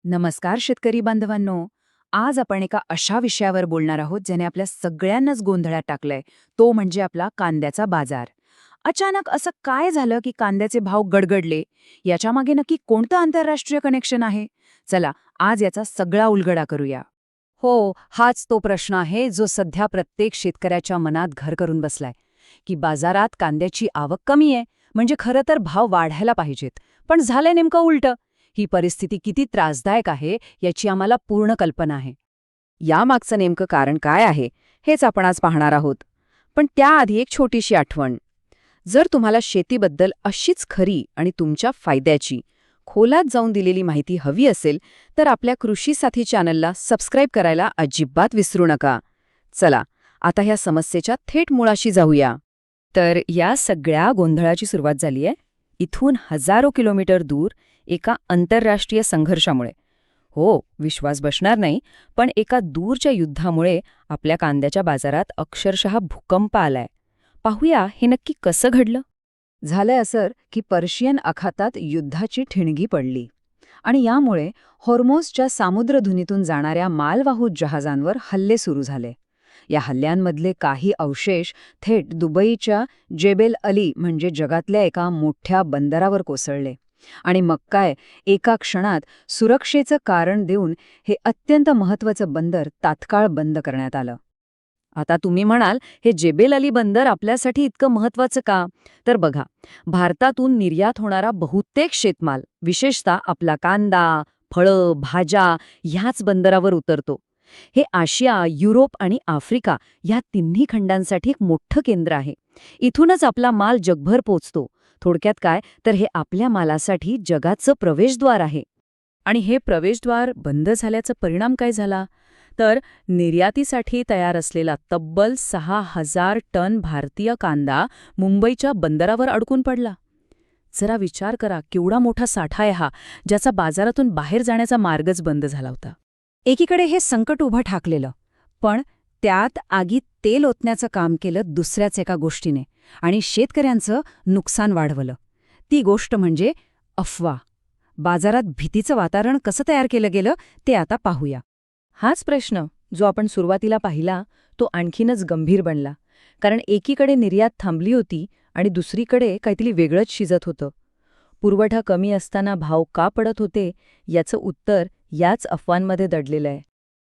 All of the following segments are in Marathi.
नमस्कार शेतकरी बांधवांनो. आज आपण एका अशा विषयावर बोलणार आहोत ज्याने आपल्या सगळ्यांनाच गोंधळात टाकलंय. तो म्हणजे आपला कांद्याचा बाजार. अचानक असं काय झालं की कांद्याचे भाव गडगडले? याच्यामागे नक्की कोणतं आंतरराष्ट्रीय कनेक्शन आहे? चला आज याचा सगळा उलगडा करूया. हो, हाच तो प्रश्न आहे जो सध्या प्रत्येक शेतकऱ्याच्या मनात घर करून बसलाय, की बाजारात कांद्याची आवक कमी आहे, म्हणजे खरं तर भाव वाढायला पाहिजेत. पण झालंय नेमकं उलटं. ही परिस्थिती किती त्रासदायक आहे याची आम्हाला पूर्ण कल्पना आहे. यामागचं नेमकं कारण काय आहे हेच आपण आज पाहणार आहोत. पण त्याआधी एक छोटीशी आठवण. जर तुम्हाला शेतीबद्दल अशीच खरी आणि तुमच्या फायद्याची खोलात जाऊन दिलेली माहिती हवी असेल तर आपल्या कृषी साथी चॅनलला सबस्क्राईब करायला अजिबात विसरू नका. चला आता ह्या समस्येच्या थेट मुळाशी जाऊया. तर या सगळ्या गोंधळाची सुरुवात झाली आहे इथून हजारो किलोमीटर दूर एका आंतरराष्ट्रीय संघर्षामुळे. हो, विश्वास बसणार नाही, पण एका दूरच्या युद्धामुळे आपल्या कांद्याच्या बाजारात अक्षरशः भूकंप आलाय. पाहूया हे नक्की कसं घडलं. झालंय असं की पर्शियन आखातात युद्धाची ठिणगी पडली आणि यामुळे हॉर्मोझच्या सामुद्रधुनीतून जाणाऱ्या मालवाहू जहाजांवर हल्ले सुरू झाले. या हल्ल्यांमधले काही अवशेष थेट दुबईच्या जेबेल अली म्हणजे जगातल्या एका मोठ्या बंदरावर कोसळले. आणि मग काय, एका क्षणात सुरक्षेचं कारण देऊन हे अत्यंत महत्त्वाचं बंदर तात्काळ बंद करण्यात आलं. आता तुम्ही म्हणाल, हे जेबेल अली बंदर आपल्यासाठी इतकं महत्त्वाचं का? तर बघा, भारतातून निर्यात होणारा बहुतेक शेतमाल, विशेषतः आपला कांदा, फळं, भाज्या ह्याच बंदरावर उतरतो. हे आशिया, युरोप आणि आफ्रिका ह्या तिन्ही खंडांसाठी एक मोठं केंद्र आहे. इथूनच आपला माल जगभर पोचतो. थोडक्यात काय, तर हे आपल्या मालासाठी जगाचं प्रवेशद्वार आहे. आणि हे प्रवेशद्वार बंद झाल्याचा परिणाम काय झाला? तर निर्यातीसाठी तयार असलेला तब्बल 6,000 टन भारतीय कांदा मुंबईच्या बंदरावर अडकून पडला. जरा विचार करा, केवढा मोठा साठा आहे हा, ज्याचा बाजारातून बाहेर जाण्याचा मार्गच बंद झाला होता. एकीकडे हे संकट उभं ठाकलेलं, पण त्यात आगीत तेल ओतण्याचं काम केलं दुसऱ्याच एका गोष्टीने आणि शेतकऱ्यांचं नुकसान वाढवलं. ती गोष्ट म्हणजे अफवा. बाजारात भीतीचं वातावरण कसं तयार केलं गेलं ते आता पाहूया. हाच प्रश्न जो आपण सुरुवातीला पाहिला तो आणखीनच गंभीर बनला. कारण एकीकडे निर्यात थांबली होती आणि दुसरीकडे काहीतरी वेगळंच शिजत होतं. पुरवठा कमी असताना भाव का पडत होते याचं उत्तर याच अफवांमध्ये दडलेलं आहे.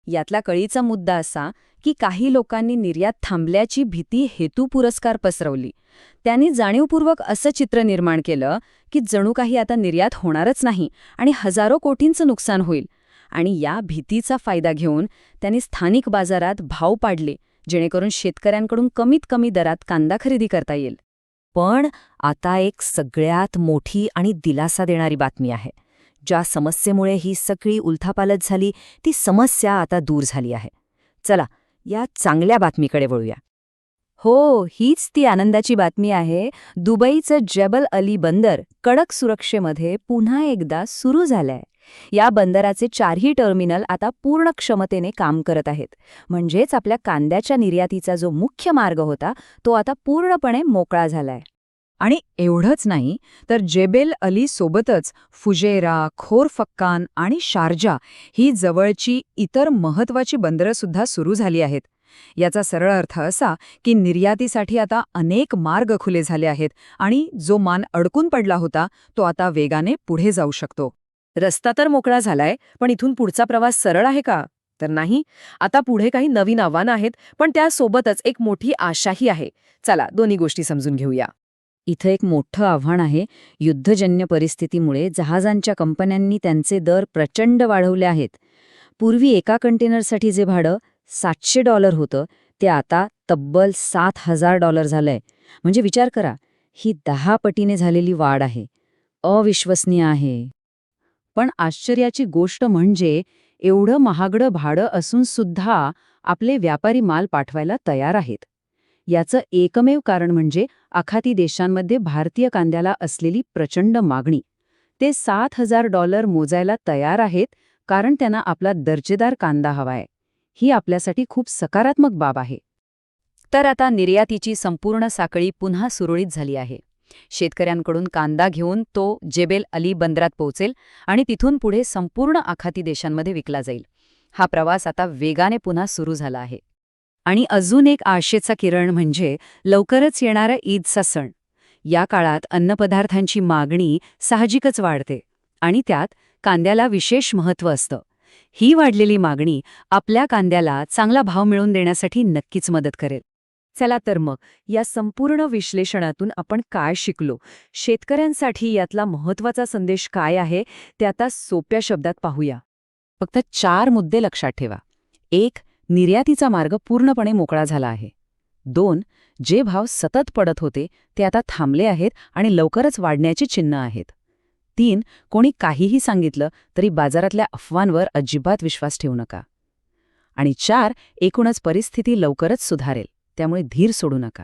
यातला कळीचा मुद्दा असा की काही लोकांनी निर्यात थांबल्याची भीती हेतुपुरस्कार पसरवली. त्यांनी जाणीवपूर्वक असं चित्र निर्माण केलं की जणू काही आता निर्यात होणारच नाही आणि हजारो कोटींचं नुकसान होईल. आणि या भीतीचा फायदा घेऊन त्यांनी स्थानिक बाजारात भाव पाडले, जेणेकरून शेतकऱ्यांकडून कमीत कमी दरात कांदा खरेदी करता येईल. पण आता एक सगळ्यात मोठी आणि दिलासा देणारी बातमी आहे. ज्या समस्येमुळे ही सगळी उलथापालथ झाली ती समस्या आता दूर झाली आहे. चला या चांगल्या बातमीकडे वळूया. हो, हीच ती आनंदाची बातमी आहे. दुबईचं जेबल अली बंदर कडक सुरक्षेमध्ये पुन्हा एकदा सुरू झालंय. या बंदराचे 4ही टर्मिनल आता पूर्ण क्षमतेने काम करत आहेत. म्हणजेच आपल्या कांद्याच्या निर्यातीचा जो मुख्य मार्ग होता तो आता पूर्णपणे मोकळा झालाय. आणि एवढंच नाही तर जेबेल अली सोबतच फुजेरा, खोरफक्कान आणि शारजा ही जवळची इतर महत्त्वाची बंदरंसुद्धा सुरू झाली आहेत. याचा सरळ अर्थ असा की निर्यातीसाठी आता अनेक मार्ग खुले झाले आहेत आणि जो मान अडकून पडला होता तो आता वेगाने पुढे जाऊ शकतो. रस्ता तर मोकळा झालाय, पण इथून पुढचा प्रवास सरळ आहे का? तर नाही. आता पुढे काही नवीन आव्हानं आहेत, पण त्यासोबतच एक मोठी आशाही आहे. चला दोन्ही गोष्टी समजून घेऊया. इथं एक मोठं आव्हान आहे. युद्धजन्य परिस्थितीमुळे जहाजांच्या कंपन्यांनी त्यांचे दर प्रचंड वाढवले आहेत. पूर्वी एका कंटेनरसाठी जे भाडं $700 होतं ते आता तब्बल $7,000 झालंय. म्हणजे विचार करा, ही 10 पटीने झालेली वाढ आहे. अविश्वसनीय आहे. पण आश्चर्याची गोष्ट म्हणजे एवढं महागडं भाडं असून सुद्धा आपले व्यापारी माल पाठवायला तयार आहेत. याचं एकमेव कारण म्हणजे आखाती देशांमध्ये भारतीय कांद्याला असलेली प्रचंड मागणी. ते $7,000 मोजायला तयार आहेत कारण त्यांना आपला दर्जेदार कांदा हवाय. ही आपल्यासाठी खूप सकारात्मक बाब आहे. तर आता निर्यातीची संपूर्ण साखळी पुन्हा सुरळीत झाली आहे. शेतकऱ्यांकडून कांदा घेऊन तो जेबेल अली बंदरात पोहोचेल आणि तिथून पुढे संपूर्ण आखाती देशांमध्ये विकला जाईल. हा प्रवास आता वेगाने पुन्हा सुरू झाला आहे. आणि अजून एक आशेचा किरण म्हणजे लवकरच येणारा ईदचा सण. या काळात अन्नपदार्थांची मागणी साहजिकच वाढते आणि त्यात कांद्याला विशेष महत्त्व असतं. ही वाढलेली मागणी आपल्या कांद्याला चांगला भाव मिळवून देण्यासाठी नक्कीच मदत करेल. चला तर मग या संपूर्ण विश्लेषणातून आपण काय शिकलो, शेतकऱ्यांसाठी यातला महत्त्वाचा संदेश काय आहे ते आता सोप्या शब्दात पाहूया. फक्त 4 मुद्दे लक्षात ठेवा. 1. निर्यातीचा मार्ग पूर्णपणे मोकळा झाला आहे. 2. जे भाव सतत पडत होते ते आता थांबले आहेत आणि लवकरच वाढण्याची चिन्ह आहेत. 3. कोणी काहीही सांगितलं तरी बाजारातल्या अफवांवर अजिबात विश्वास ठेवू नका. आणि 4. एकूणच परिस्थिती लवकरच सुधारेल, त्यामुळे धीर सोडू नका.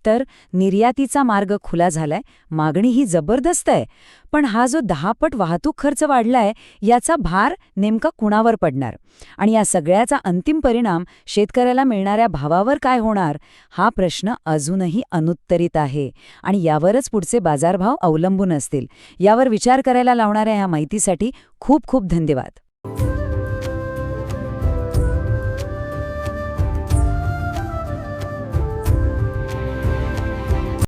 तर निर्यातीचा मार्ग खुला झालाय, मागणीही जबरदस्त आहे, पण हा जो 10 पट वाहतूक खर्च वाढलाय याचा भार नेमका कुणावर पडणार आणि या सगळ्याचा अंतिम परिणाम शेतकऱ्याला मिळणाऱ्या भावावर काय होणार, हा प्रश्न अजूनही अनुत्तरित आहे आणि यावरच पुढचे बाजारभाव अवलंबून असतील. यावर विचार करायला लावणाऱ्या ह्या माहितीसाठी खूप खूप धन्यवाद.